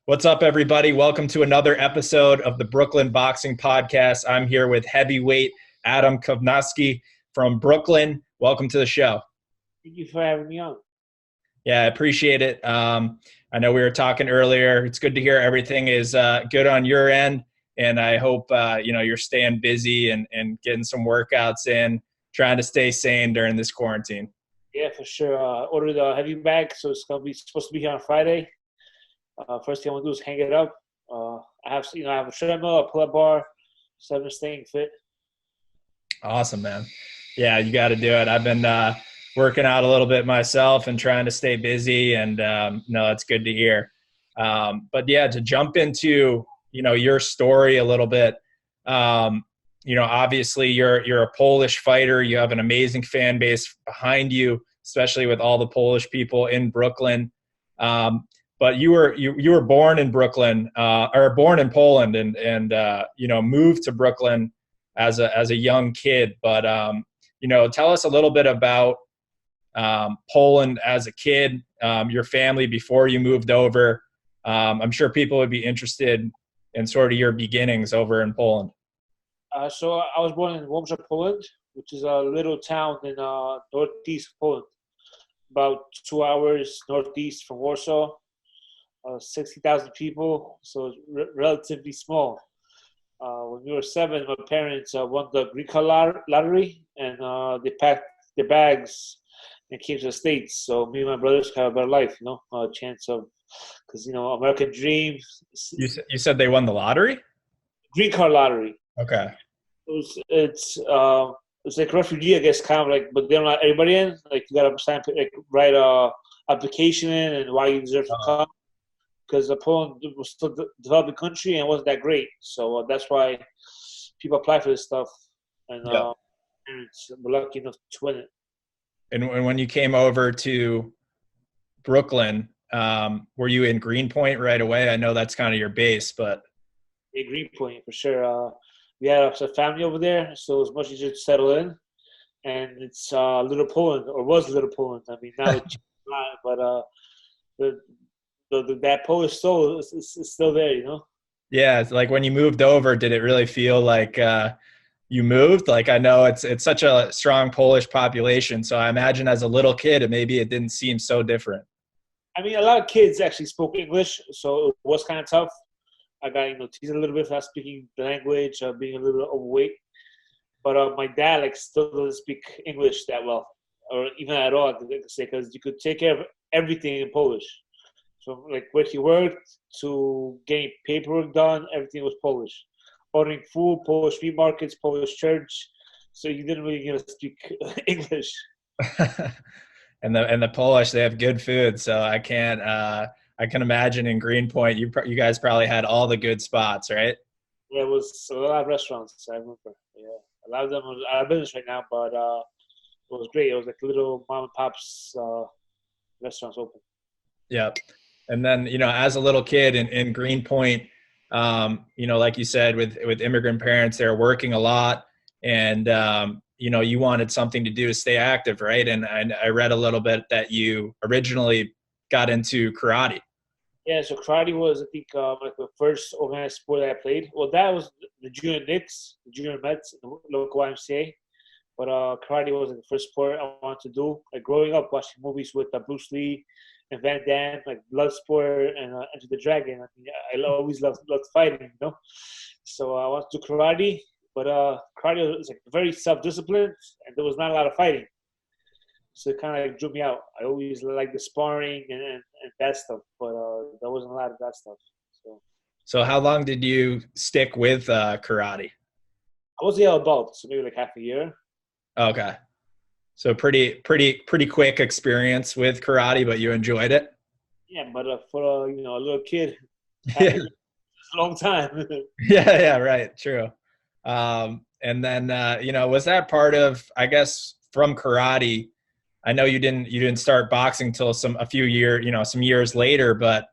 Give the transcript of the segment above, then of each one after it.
What's up, everybody? Welcome to another episode of the Brooklyn Boxing Podcast. I'm here with heavyweight Adam Kownacci from Brooklyn. Welcome to the show. Thank you for having me on. Yeah, I appreciate it. I know we were talking earlier. It's good to hear everything is good on your end, and I hope you're staying busy and getting some workouts in, trying to stay sane during this quarantine. Yeah, for sure. Ordered the heavy bag, so it's supposed to be here on Friday. First thing I'm gonna do is hang it up. I have a treadmill, a pull-up bar, so I'm just staying fit. Awesome, man. Yeah, you got to do it. I've been working out a little bit myself and trying to stay busy, and no, that's good to hear. But yeah, to jump into your story a little bit. Obviously you're a Polish fighter. You have an amazing fan base behind you, especially with all the Polish people in Brooklyn. But you were born in Brooklyn, or born in Poland, and moved to Brooklyn as a young kid. But tell us a little bit about Poland as a kid, your family before you moved over. I'm sure people would be interested in sort of your beginnings over in Poland. So I was born in Warsaw, Poland, which is a little town in northeast Poland, about 2 hours northeast from Warsaw. 60,000 people, so it's relatively small. When we were 7, my parents won the Greek lottery, and they packed their bags and came to the States. So me and my brothers have a better life, a chance of, because American dream. You said they won the lottery? Green card lottery. Okay. It's like refugee, I guess, kind of like, but they don't let everybody in. Like you gotta sign, write a application in, and why you deserve to come. Because Poland was still a developing country and it wasn't that great, so that's why people apply for this stuff, and parents were lucky enough to win it. And when you came over to Brooklyn, were you in Greenpoint right away? I know that's kind of your base, but Yeah, Greenpoint for sure. We had a family over there, so it was much easier to settle in. And it's Little Poland, or was Little Poland. I mean, now it's not, but that Polish soul is still there, Yeah, it's like when you moved over, did it really feel like you moved? Like, I know it's such a strong Polish population, so I imagine as a little kid, it didn't seem so different. I mean, a lot of kids actually spoke English, so it was kind of tough. I got teased a little bit for not speaking the language, being a little bit overweight. But my dad still doesn't speak English that well, or even at all, I could say, because you could take care of everything in Polish. So where he worked to getting paperwork done, everything was Polish. Ordering food, Polish meat markets, Polish church. So you didn't really get to speak English. And the Polish, they have good food, so I can imagine in Greenpoint, you guys probably had all the good spots, right? Yeah, it was a lot of restaurants. I remember. Yeah, a lot of them are out of business right now, but it was great. It was like little mom and pops restaurants open. Yeah. And then, as a little kid in Greenpoint, like you said, with immigrant parents, they're working a lot, and, you wanted something to do to stay active, right? And I read a little bit that you originally got into karate. Yeah, so karate was, I think, the first organized sport that I played. Well, that was the junior Knicks, the junior Mets, the local YMCA. But karate was the first sport I wanted to do. Like growing up, watching movies with Bruce Lee and Van Damme, like Bloodsport and Enter the Dragon. I always loved fighting, So I wanted to do karate, but karate was very self-disciplined, and there was not a lot of fighting. So it kind of drew me out. I always liked the sparring and that stuff, but there wasn't a lot of that stuff. So how long did you stick with karate? I was a yellow belt, so maybe half a year. Okay. So pretty quick experience with karate, but you enjoyed it? Yeah, but for a little kid, Yeah. it's a long time. Yeah, right, true. And then was that part of, I guess, from karate? I know you didn't start boxing till some years later, but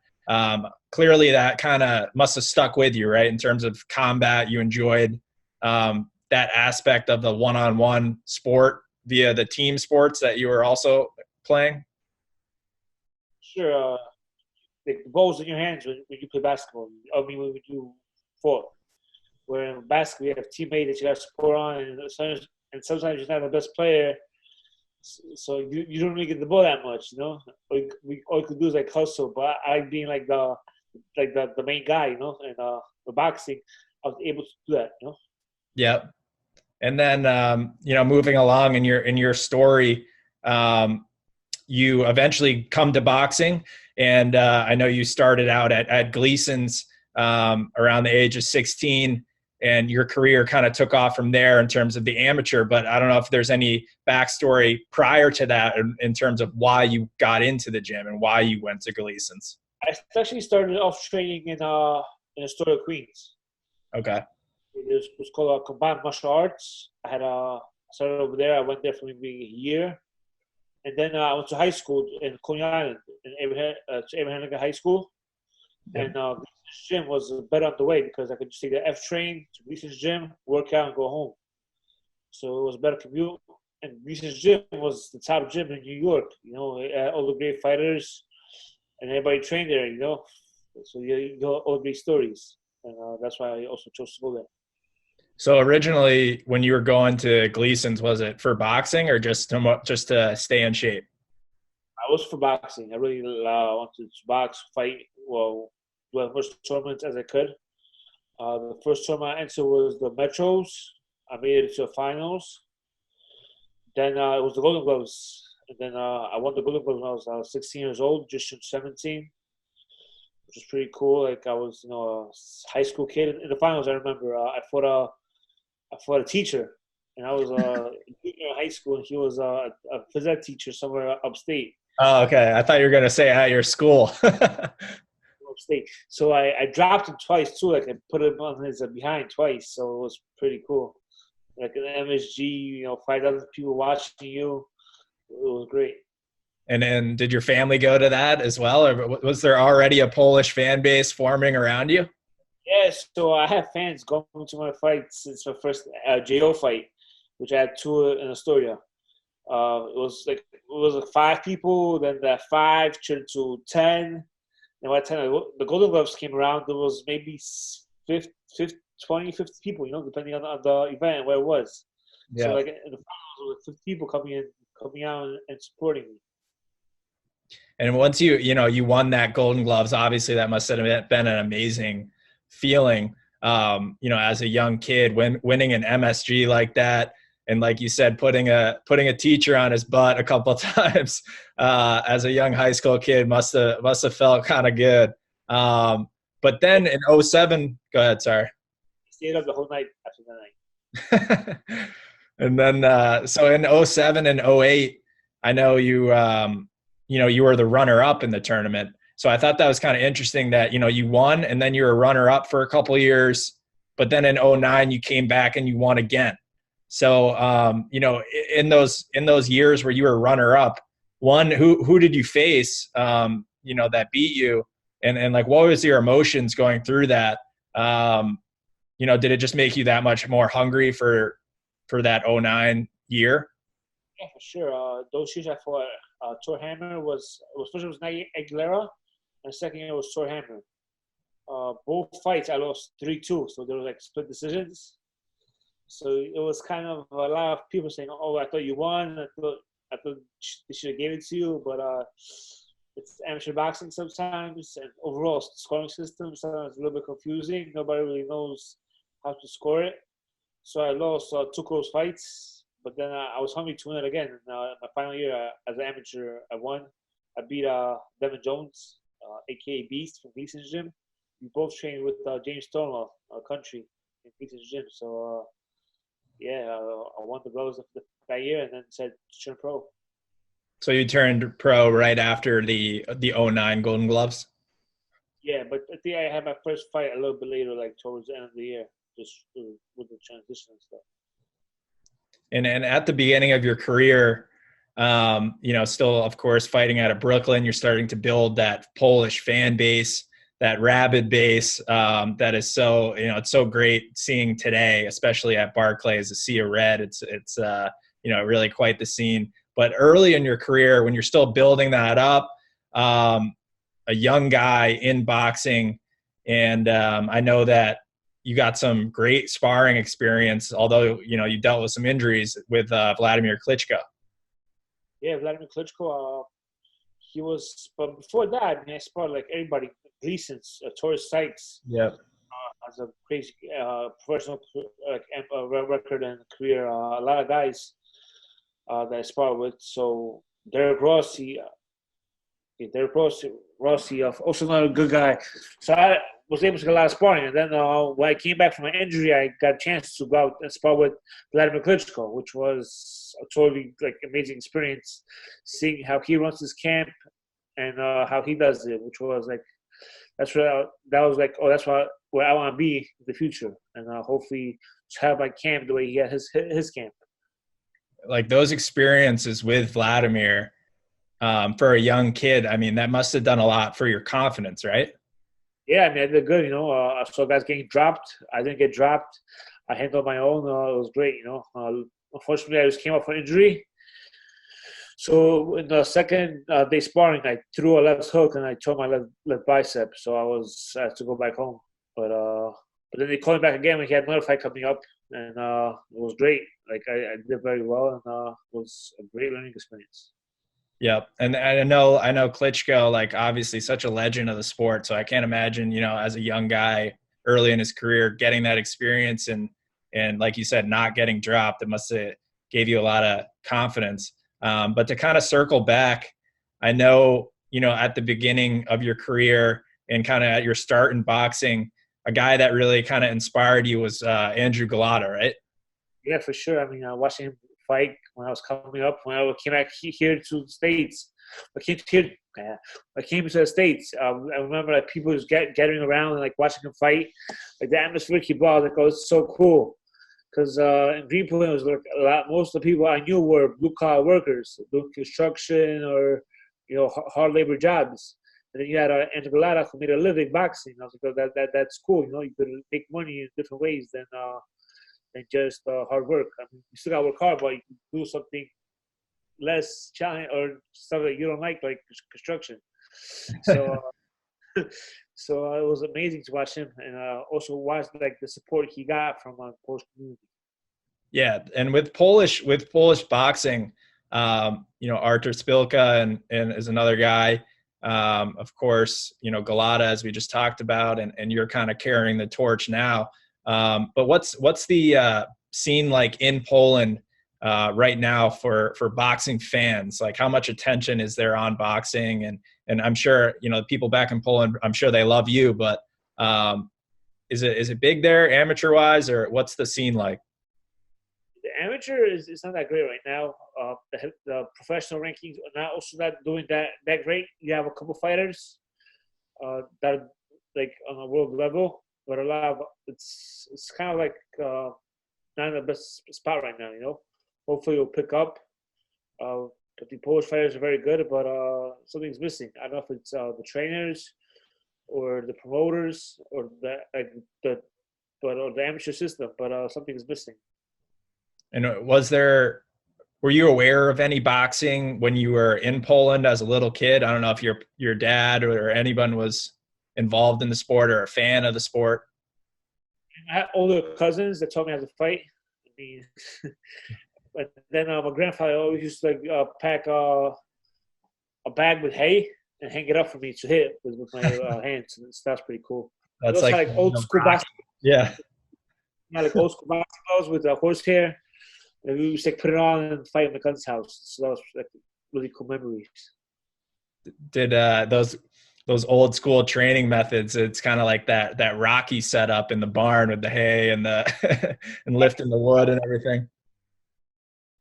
clearly that kind of must have stuck with you, right? In terms of combat, you enjoyed that aspect of the one-on-one sport via the team sports that you were also playing? Sure. the ball's in your hands when you play basketball. I mean, when you fall. Where in basketball, you have teammates that you got to support on, and sometimes you're not the best player, so you don't really get the ball that much, you know. All you could do is like hustle, but I like being like the main guy, you know. And the boxing, I was able to do that, you know. Yep. And then you know, moving along in your story, you eventually come to boxing, and I know you started out at Gleason's around the age of 16. And your career kind of took off from there in terms of the amateur, but I don't know if there's any backstory prior to that in terms of why you got into the gym and why you went to Gleason's. I actually started off training in Astoria, Queens. Okay. It was called Combined Martial Arts. I started over there. I went there for maybe a year. And then I went to high school in Coney Island, in Abraham Lincoln High School. Yeah. And Gleason's gym was better on the way because I could just take the F train to Gleason's gym, work out, and go home. So it was a better commute. And Gleason's gym was the top gym in New York. You know, all the great fighters, and everybody trained there. You know, so you got all the great stories, and that's why I also chose to go there. So originally, when you were going to Gleason's, was it for boxing or just to stay in shape? I was for boxing. I really wanted to box, fight, well, do as much tournaments as I could. The first tournament I entered was the Metros. I made it to the finals. Then it was the Golden Gloves. And then I won the Golden Gloves when I was 16 years old, just turned 17, which was pretty cool. Like I was, you know, a high school kid. In the finals, I remember I fought a teacher. And I was in high school, and he was a phys ed teacher somewhere upstate. Oh, okay. I thought you were going to say at your school. Upstate. So I dropped him twice, too. Like I put him on his behind twice. So it was pretty cool. Like an MSG, you know, 5,000 people watching you. It was great. And then did your family go to that as well? Or was there already a Polish fan base forming around you? Yes. So I have fans going to my fights since my first JO fight, which I had 2 in Astoria. It was like 5 people, then that 5 turned to 10. And by the time the Golden Gloves came around, there was maybe 20, 50 people, you know, depending on the event and where it was. Yeah. So like in the finals, there were 50 people coming out and supporting me. And once you won that Golden Gloves, obviously that must have been an amazing feeling, you know, as a young kid, winning an MSG like that. And like you said, putting a teacher on his butt a couple of times as a young high school kid must have felt kind of good. But then in 2007, go ahead, sorry. I stayed up the whole night after that night. And then so in 2007 and 2008, I know you were the runner-up in the tournament. So I thought that was kind of interesting that, you know, you won and then you were a runner-up for a couple of years, but then in 2009 you came back and you won again. So, you know, in those years where you were runner up, who did you face, you know, that beat you, and like, what was your emotions going through that? You know, did it just make you that much more hungry for that 2009 year? Yeah, for sure. Those years I fought Tor Hammer first it was Nate Aguilera, and the second year was Tor Hammer. Both fights I lost 3-2, so there were like split decisions. So it was kind of a lot of people saying, "Oh, I thought you won. I thought they should have given it to you." But it's amateur boxing sometimes, and overall scoring system sometimes a little bit confusing. Nobody really knows how to score it. So I lost 2 close fights, but then I was hungry to win it again. And my final year as an amateur, I won. I beat Devin Jones, aka Beast from Gleason's gym. We both trained with James Stonewall, Country, in Gleason's gym. So. Yeah, I won the gloves that year and then said turn pro. So you turned pro right after the 2009 Golden Gloves? Yeah, but I think I had my first fight a little bit later, like towards the end of the year, just with the transition and stuff. And at the beginning of your career, you know, still, of course, fighting out of Brooklyn, you're starting to build that Polish fan base, that rabid base that is so, you know, it's so great seeing today, especially at Barclays, the Sea of Red. It's you know, really quite the scene. But early in your career, when you're still building that up, a young guy in boxing, and I know that you got some great sparring experience, although, you know, you dealt with some injuries with Vladimir Klitschko. Yeah, Vladimir Klitschko. He was, but before that, I mean, I sparred like everybody. Gleason's, Taurus Sykes. Yeah. Has a crazy professional record and career. A lot of guys that I sparred with. So Derek Rossi, also another good guy. So I was able to get a lot of sparring. And then when I came back from my injury, I got a chance to go out and spar with Vladimir Klitschko, which was a totally amazing experience, seeing how he runs his camp and how he does it, which was that's where that's where I want to be in the future, and hopefully have my camp the way he had his camp. Like those experiences with Vladimir, for a young kid, I mean, that must have done a lot for your confidence, right? Yeah, I mean, I did good. You know, I saw guys getting dropped. I didn't get dropped. I handled my own. It was great. You know, unfortunately, I just came off an injury. So in the second day sparring, I threw a left hook and I tore my left bicep. So I had to go back home. But then they called me back again when he had another fight coming up, and it was great. Like I did very well, and it was a great learning experience. Yep. And I know Klitschko, like obviously such a legend of the sport. So I can't imagine, you know, as a young guy early in his career, getting that experience and like you said, not getting dropped. It must have gave you a lot of confidence. But to kind of circle back, I know, you know, at the beginning of your career and kind of at your start in boxing, a guy that really kind of inspired you was Andrew Golata, right? Yeah, for sure. I mean, watching him fight when I was coming up, when I came back here to the States, I came to the States. I remember like people just gathering around and like watching him fight. Like the atmosphere he brought, like, oh, it's so cool. Because in Greenpoint, it was like most of the people I knew were blue collar workers doing construction or, you know, hard labor jobs. And then you had Andrew Golata who made a living boxing. I was like, oh, that's cool. You know, you could make money in different ways than just hard work. I mean, you still got to work hard, but you can do something less challenging or stuff that you don't like construction. So, so it was amazing to watch him, and also watch like the support he got from the Polish community. Yeah, and with Polish boxing, you know, Artur Spilka and is another guy. Of course, you know, Golata, as we just talked about, and you're kind of carrying the torch now. But what's the scene like in Poland right now for boxing fans? Like, how much attention is there on boxing? And I'm sure, you know, people back in Poland, I'm sure they love you, but is it big there amateur wise, or what's the scene like? The amateur is not that great right now. The professional rankings are not also not doing that great. You have a couple fighters that are like on a world level, but a lot of it's kind of like not in the best spot right now. You know, hopefully it'll pick up. But the Polish fighters are very good, but something's missing. I don't know if it's the trainers or the promoters or the amateur system, but something's missing. And were you aware of any boxing when you were in Poland as a little kid? I don't know if your dad or anyone was involved in the sport or a fan of the sport. I had older cousins that taught me how to fight. I mean, but then my grandfather always used to like pack a bag with hay and hang it up for me to hit with my hands. And that's pretty cool. That's like old school basketball. Yeah. Yeah, like old school basketballs with horsehair. And we used to like, put it on and fight in my cousin's house. So that was like really cool memories. Did those old school training methods? It's kind of like that Rocky setup in the barn with the hay and the and lifting the wood and everything.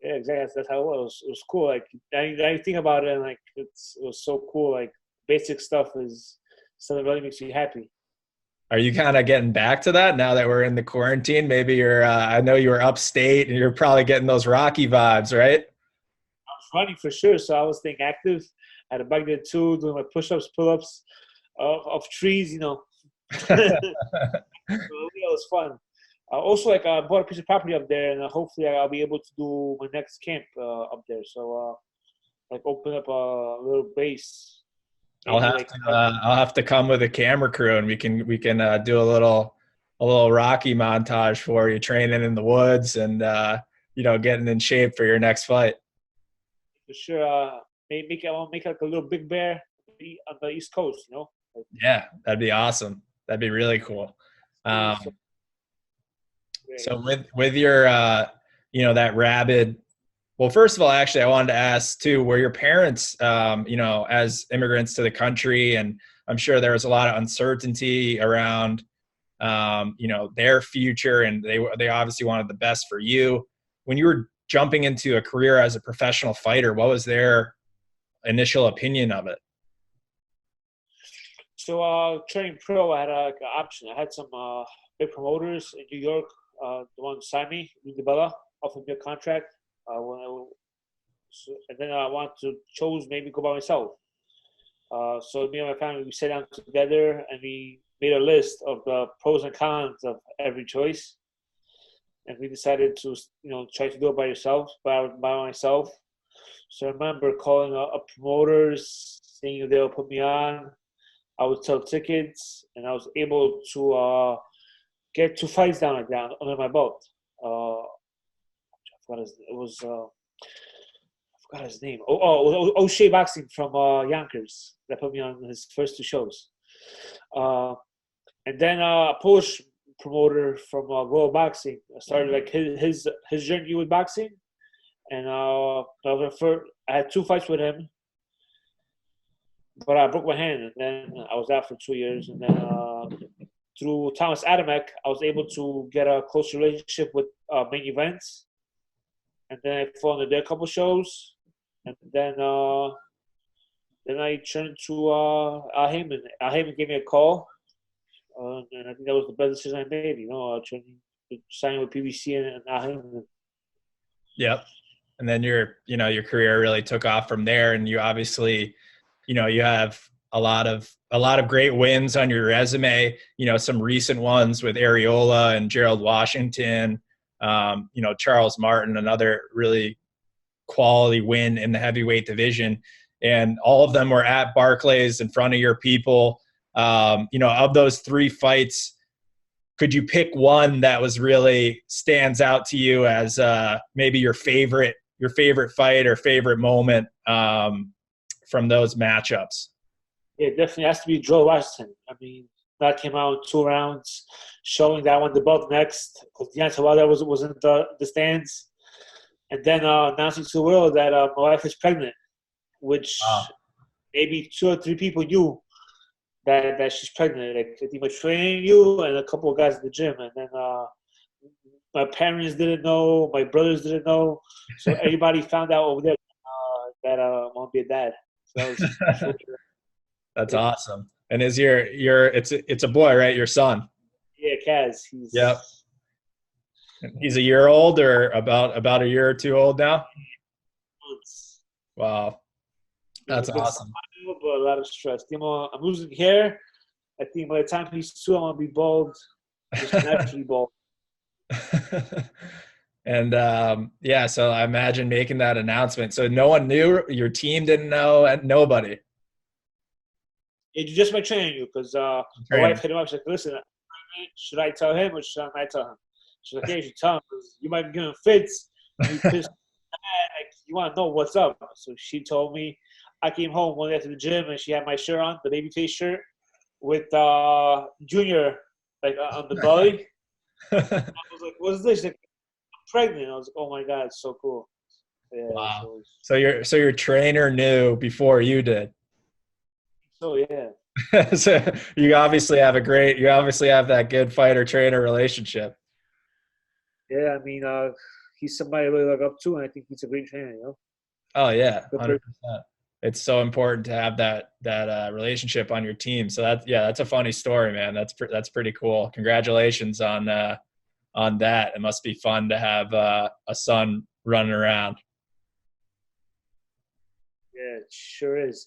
Yeah, exactly. That's how it was. It was cool. Like I think about it, and like it was so cool. Like basic stuff is something that really makes you happy. Are you kind of getting back to that now that we're in the quarantine? Maybe you're. I know you were upstate, and you're probably getting those Rocky vibes, right? I was running for sure, so I was staying active. I had a bike there too, doing my push-ups, pull-ups of trees. You know, so, it was fun. Also, like I bought a piece of property up there, and hopefully I'll be able to do my next camp up there. So, like open up a little base. Maybe like I'll have to come with a camera crew, and we can do a little Rocky montage for you, training in the woods and getting in shape for your next fight. for sure. I want to make like a little big bear on the East Coast. Like, Yeah, that'd be awesome. That'd be really cool. So with your that rabid. Well, first of all, actually, I wanted to ask too, were your parents, as immigrants to the country, and I'm sure there was a lot of uncertainty around, their future, and they obviously wanted the best for you. When you were jumping into a career as a professional fighter, what was their initial opinion of it? So turning pro, I had like an option. I had some big promoters in New York. The one signed me, Bella, offered me a contract. And then I wanted to chose maybe go by myself. So me and my family, we sat down together and we made a list of the pros and cons of every choice. And we decided to, try to do it by myself. So I remember calling up promoters, saying if they'll put me on. I would sell tickets, and I was able to get 2 fights down under my belt. I forgot his name. It was O'Shea Boxing from Yonkers that put me on his first 2 shows. And then a Polish promoter from Royal Boxing started like his journey with boxing, and I had 2 fights with him, but I broke my hand, and then I was out for 2 years, and then through Thomas Adamek, I was able to get a close relationship with Main Events, and then I fought on their couple shows, and then I turned to Al Heyman. Al Heyman gave me a call, and I think that was the best decision I made. Signing with PBC and Al Heyman. Yep. And then your career really took off from there, and you obviously, you have a lot of great wins on your resume, some recent ones with Areola and Gerald Washington, Charles Martin, another really quality win in the heavyweight division. And all of them were at Barclays in front of your people. Of those 3 fights, could you pick one that was really stands out to you as maybe your favorite fight or favorite moment from those matchups? Yeah, it definitely has to be Joe Washington. I mean, that came out in 2 rounds, showing that I won the belt next. Deontay Wilder was in the stands. And then announcing to the world that my wife is pregnant, which maybe 2 or 3 people knew that she's pregnant. Like, I think my training knew and a couple of guys at the gym. And then my parents didn't know, my brothers didn't know. So everybody found out over there that I'm going to be a dad. So that was That's awesome. And is it's a boy, right? Your son? Yeah, Kaz. Yep. He's a year old or about a year or 2 old now? Months. Wow. That's awesome. But a lot of stress. I'm losing hair. I think by the time he's 2, I'm going to be bald. Just naturally bald. And so I imagine making that announcement. So no one knew? Your team didn't know? And nobody? It's just my training, because my wife hit him up. She's like, listen, should I tell him or should I not tell him? She's like, yeah, you should tell him, because you might be giving fits. You pissed like, you want to know what's up. So she told me. I came home one day after the gym, and she had my shirt on, the babyface shirt, with Junior on the belly. I was like, what's this? She's like, I'm pregnant. I was like, oh my God, it's so cool. Yeah, wow. So your trainer knew before you did. So yeah. So you obviously have that good fighter trainer relationship. Yeah, I mean, he's somebody I really look up to, and I think he's a great trainer. Oh yeah, 100%. It's so important to have that relationship on your team. So that's a funny story, man. That's pretty cool. Congratulations on that. It must be fun to have a son running around. Yeah, it sure is.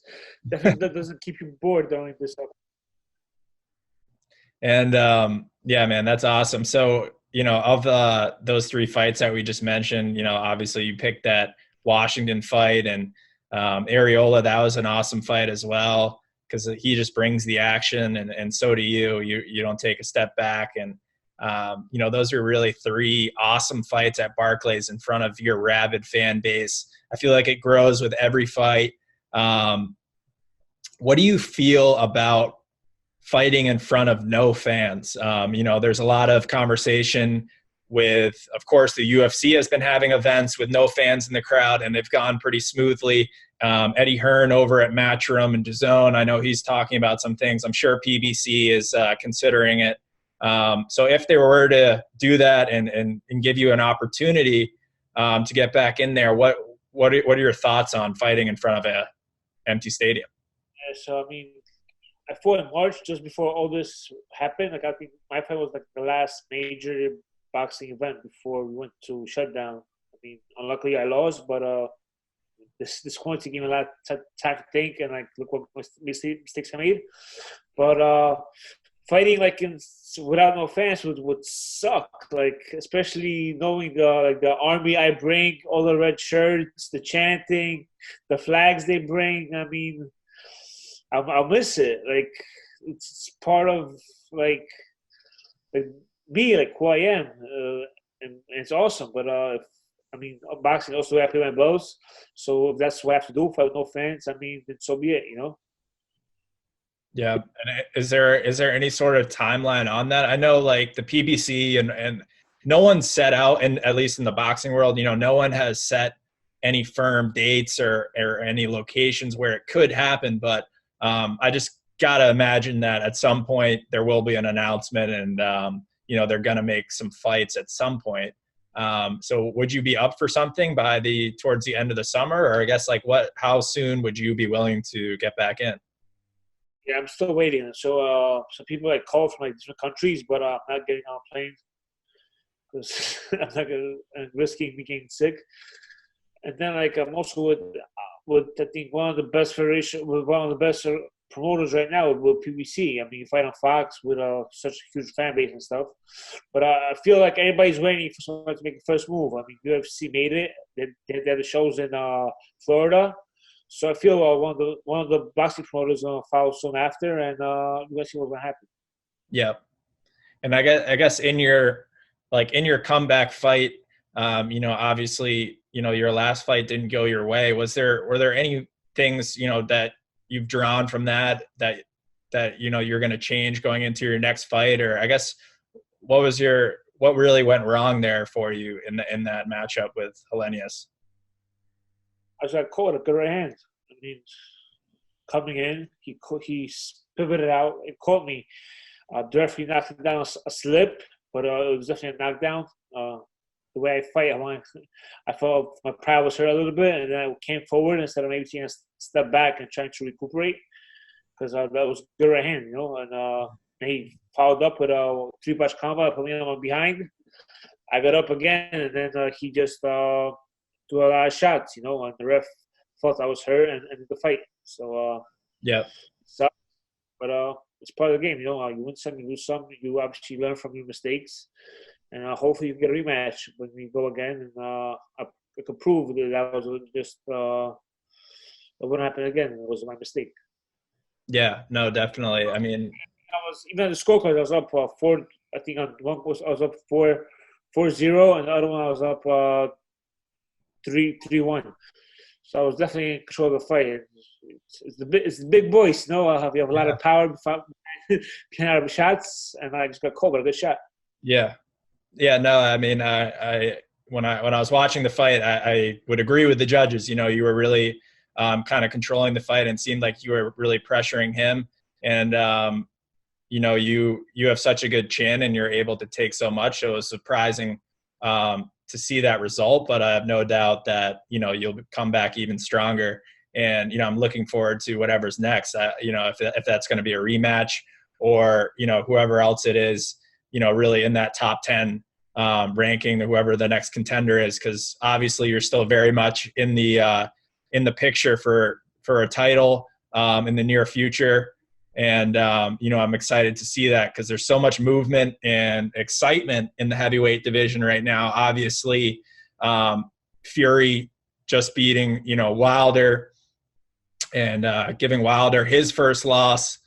Definitely that doesn't keep you bored during this stuff. And yeah, man, that's awesome. So, of those 3 fights that we just mentioned, obviously you picked that Washington fight, and Areola, that was an awesome fight as well. because he just brings the action, and so do you. You don't take a step back, and you know, those are really 3 awesome fights at Barclays in front of your rabid fan base. I feel like it grows with every fight. What do you feel about fighting in front of no fans? You know, there's a lot of conversation with, of course, the UFC has been having events with no fans in the crowd, and they've gone pretty smoothly. Eddie Hearn over at Matchroom and DAZN, I know he's talking about some things. I'm sure PBC is considering it. So if they were to do that and give you an opportunity to get back in there, what are your thoughts on fighting in front of an empty stadium? Yeah, so I mean, I fought in March just before all this happened. Like, I think my fight was like the last major boxing event before we went to shutdown. I mean, unluckily I lost, but this quarantine gave me a lot of time to think and like look what mistakes I made. But fighting like without no fans would suck. Like, especially knowing the army I bring, all the red shirts, the chanting, the flags they bring. I mean, I'll miss it. Like, it's part of like me, like who I am, and it's awesome. But I mean, boxing also I pay my bills, so if that's what I have to do, fight with no fans, I mean, then so be it, you know. Yeah, and is there any sort of timeline on that? I know like the PBC and no one set out, and at least in the boxing world, you know, no one has set any firm dates or any locations where it could happen, but I just gotta imagine that at some point there will be an announcement, and you know, they're gonna make some fights at some point. So would you be up for something towards the end of the summer, or I guess like how soon would you be willing to get back in? Yeah, I'm still waiting. So some people like call from like different countries, but I'm not getting on planes because I'm not risking me getting sick. And then like I'm also with I think one of the best promoters right now with PBC. I mean, you fight on Fox with such a huge fan base and stuff. But I feel like everybody's waiting for someone to make the first move. I mean, UFC made it. They had the shows in Florida. So I feel one of the boxing promoters going to follow soon after, and we're going to see what's going to happen. Yeah. And I guess in your comeback fight, you know, obviously, you know, your last fight didn't go your way. Were there any things, you know, that you've drawn from that you know you're going to change going into your next fight? Or I guess what really went wrong there for you in that matchup with Helenius? I got caught a good right hand. I mean, coming in, he pivoted out. It caught me. The referee knocked him down a slip, but it was definitely a knockdown. The way I fight, I felt my pride was hurt a little bit, and then I came forward instead of maybe taking a step back and trying to recuperate, because that was a good right hand, you know. And he followed up with a 3-punch combo, put me on my behind. I got up again, and then he just threw a lot of shots, you know, and the ref thought I was hurt and ended the fight. So yeah, but it's part of the game, you know. You win some, you lose some. You obviously learn from your mistakes, and hopefully you get a rematch when we go again, and I can prove that was just it wouldn't happen again. It was my mistake. Yeah, no, definitely. I mean, I was even on the scorecard. I was up 4. I think on one post I was up 4-0, and the other one I was up 3-1. So I was definitely in control of the fight. It's the big boys, you know. We have a lot of power before getting out of shots, and I just got caught with a good shot. Yeah. No, I mean, when I was watching the fight, I would agree with the judges. You know, you were really kind of controlling the fight, and seemed like you were really pressuring him. And you know, you have such a good chin, and you're able to take so much. So it was surprising to see that result, but I have no doubt that, you know, you'll come back even stronger. And, you know, I'm looking forward to whatever's next. You know, if that's going to be a rematch, or, you know, whoever else it is, you know, really in that top 10 ranking, whoever the next contender is, because obviously you're still very much in the picture for a title in the near future. And, you know, I'm excited to see that, because there's so much movement and excitement in the heavyweight division right now. Obviously, Fury just beating, you know, Wilder. and giving Wilder his first loss.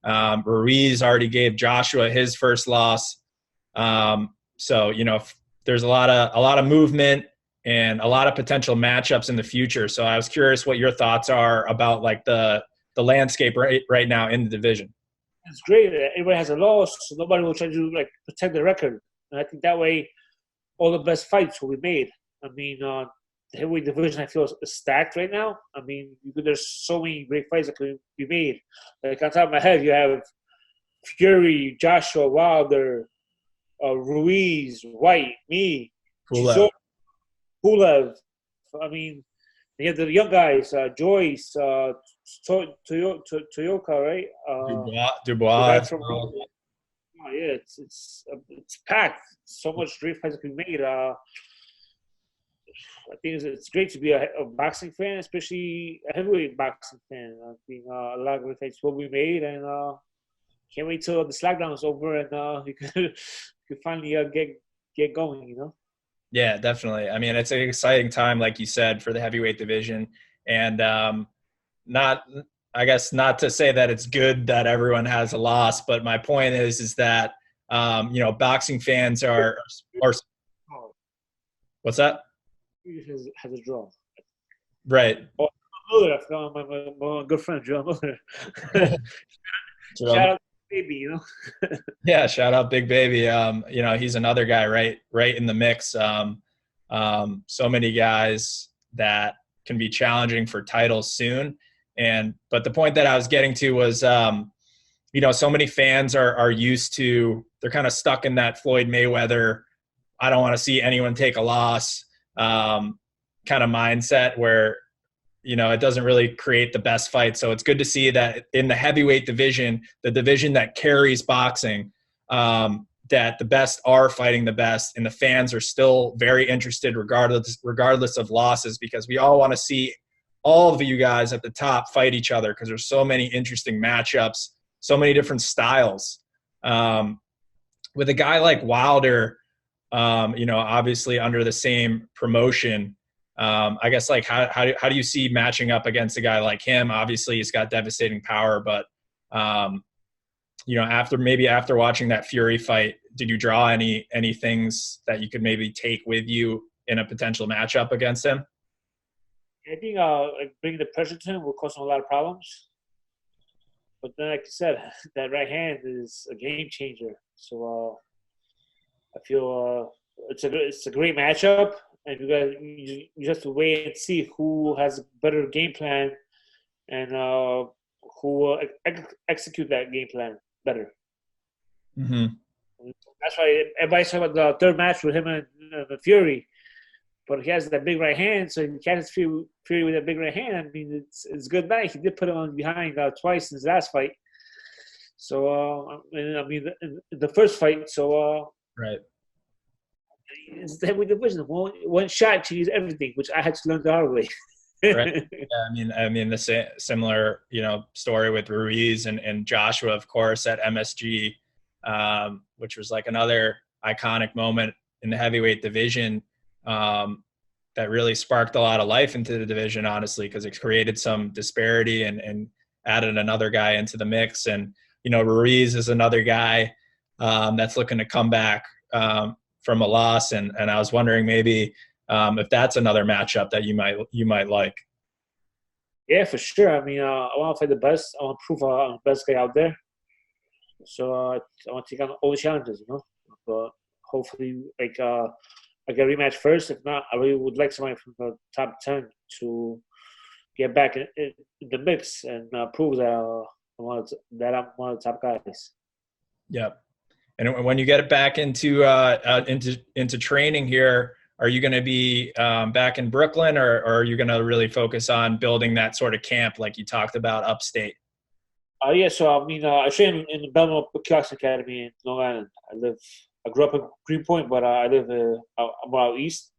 Ruiz already gave Joshua his first loss. So, you know, there's a lot of movement and a lot of potential matchups in the future. So I was curious what your thoughts are about like the landscape right now in the division. It's great. Everybody has a loss, so nobody will try to like protect the record. And I think that way, all the best fights will be made. I mean, the heavyweight division I feel is stacked right now. I mean, there's so many great fights that could be made. Like on top of my head, you have Fury, Joshua, Wilder, Ruiz, White, me, Pulev. Pulev. I mean, you have the young guys, Joyce, Toyoka, right? Dubois. Yeah, it's packed. So much great fights can be made. I think it's great to be a boxing fan, especially a heavyweight boxing fan. I think a lot of great fights will be made, and can't wait till the Slackdown is over and you could finally get going. You know. Yeah, definitely. I mean, it's an exciting time, like you said, for the heavyweight division, and not to say that it's good that everyone has a loss, but my point is that you know, boxing fans are what's that? Has a draw. Right. Oh, Miller, I forgot my good friend Joe Miller. Shout out Baby, you know. Yeah, shout out Big Baby. You know, he's another guy right in the mix. So many guys that can be challenging for titles soon. But the point that I was getting to was, you know, so many fans are used to, they're kind of stuck in that Floyd Mayweather, I don't want to see anyone take a loss kind of mindset where, you know, it doesn't really create the best fight. So it's good to see that in the heavyweight division, the division that carries boxing, that the best are fighting the best, and the fans are still very interested regardless of losses, because we all want to see all of you guys at the top fight each other, because there's so many interesting matchups, so many different styles. With a guy like Wilder, you know, obviously under the same promotion, I guess, like, how do you see matching up against a guy like him? Obviously, he's got devastating power, but you know, after watching that Fury fight, did you draw any things that you could maybe take with you in a potential matchup against him? I think like bringing the pressure to him will cause him a lot of problems. But then, like I said, that right hand is a game changer. So I feel it's a great matchup, and you have to wait and see who has a better game plan and who will execute that game plan better. Mm-hmm. That's why everybody's talking about the third match with him and Fury. But he has that big right hand, so he catches Fury with that big right hand. I mean, it's good night. He did put him on behind twice in his last fight. So, I mean, in the first fight, so right. It's the heavyweight division. One shot changes everything, which I had to learn the hard way. Right. Yeah, I mean, the similar, you know, story with Ruiz and Joshua, of course, at MSG, which was like another iconic moment in the heavyweight division. That really sparked a lot of life into the division, honestly, because it created some disparity and added another guy into the mix. And, you know, Ruiz is another guy that's looking to come back from a loss. And I was wondering maybe if that's another matchup that you might like. Yeah, for sure. I mean, I want to fight the best. I want to prove I'm the best guy out there. So I want to take on all the challenges, you know. But hopefully, like, I get a rematch first. If not, I really would like somebody from the top 10 to get back in the mix and prove that I'm one of the top guys. Yep. And when you get it back into training here, are you going to be back in Brooklyn, or are you going to really focus on building that sort of camp like you talked about upstate? Yeah. So I mean, I train in the Belmont Kickboxing Academy in Long Island. I grew up in Greenpoint, but I live I'm out east.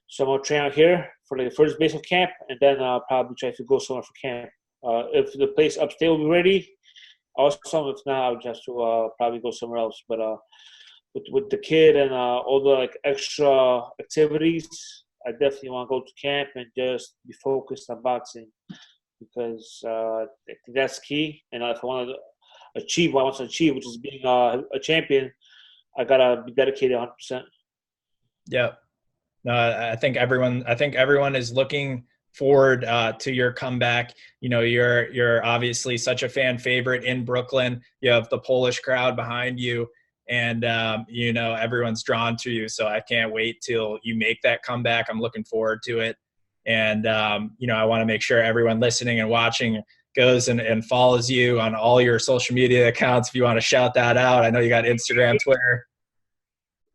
So I'm gonna train out here for the first base of camp, and then I'll probably try to go somewhere for camp. If the place upstate will be ready, awesome. If not, I'll just to probably go somewhere else. But with the kid and all the like extra activities, I definitely want to go to camp and just be focused on boxing. because I think that's key. And if I want to achieve what I want to achieve, which is being a champion, I gotta be dedicated 100%. Yeah. No, I think everyone is looking forward to your comeback. You know, you're obviously such a fan favorite in Brooklyn. You have the Polish crowd behind you, and you know, everyone's drawn to you. So I can't wait till you make that comeback. I'm looking forward to it. And you know, I want to make sure everyone listening and watching goes and follows you on all your social media accounts. If you want to shout that out, I know you got Instagram, Twitter.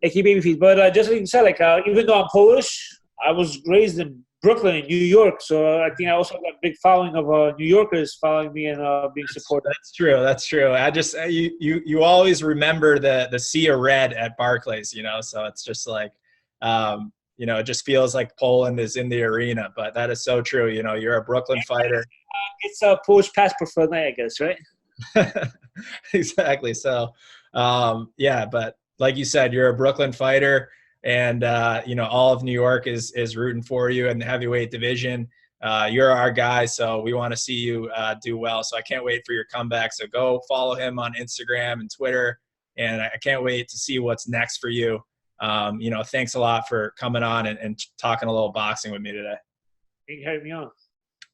Thank you, baby feet. But just like you said, like even though I'm Polish, I was raised in Brooklyn, in New York. So I think I also got a big following of New Yorkers following me and being supportive. That's true. That's true. I just you always remember the sea of red at Barclays, you know. So it's just like you know, it just feels like Poland is in the arena. But that is so true. You know, you're a Brooklyn fighter. It's a Polish passport for the night, I guess, right? Exactly. So yeah, but like you said, you're a Brooklyn fighter, and you know, all of New York is rooting for you in the heavyweight division. You're our guy, so we want to see you do well. So I can't wait for your comeback. So go follow him on Instagram and Twitter, and I can't wait to see what's next for you. You know, thanks a lot for coming on and talking a little boxing with me today. Thank you for having me on.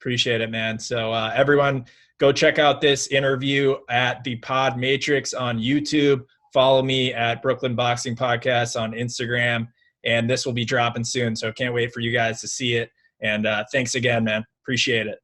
Appreciate it, man. So everyone, go check out this interview at THEPODMATRIX on YouTube. Follow me at Brooklyn Boxing Podcast on Instagram, and this will be dropping soon. So can't wait for you guys to see it. And thanks again, man. Appreciate it.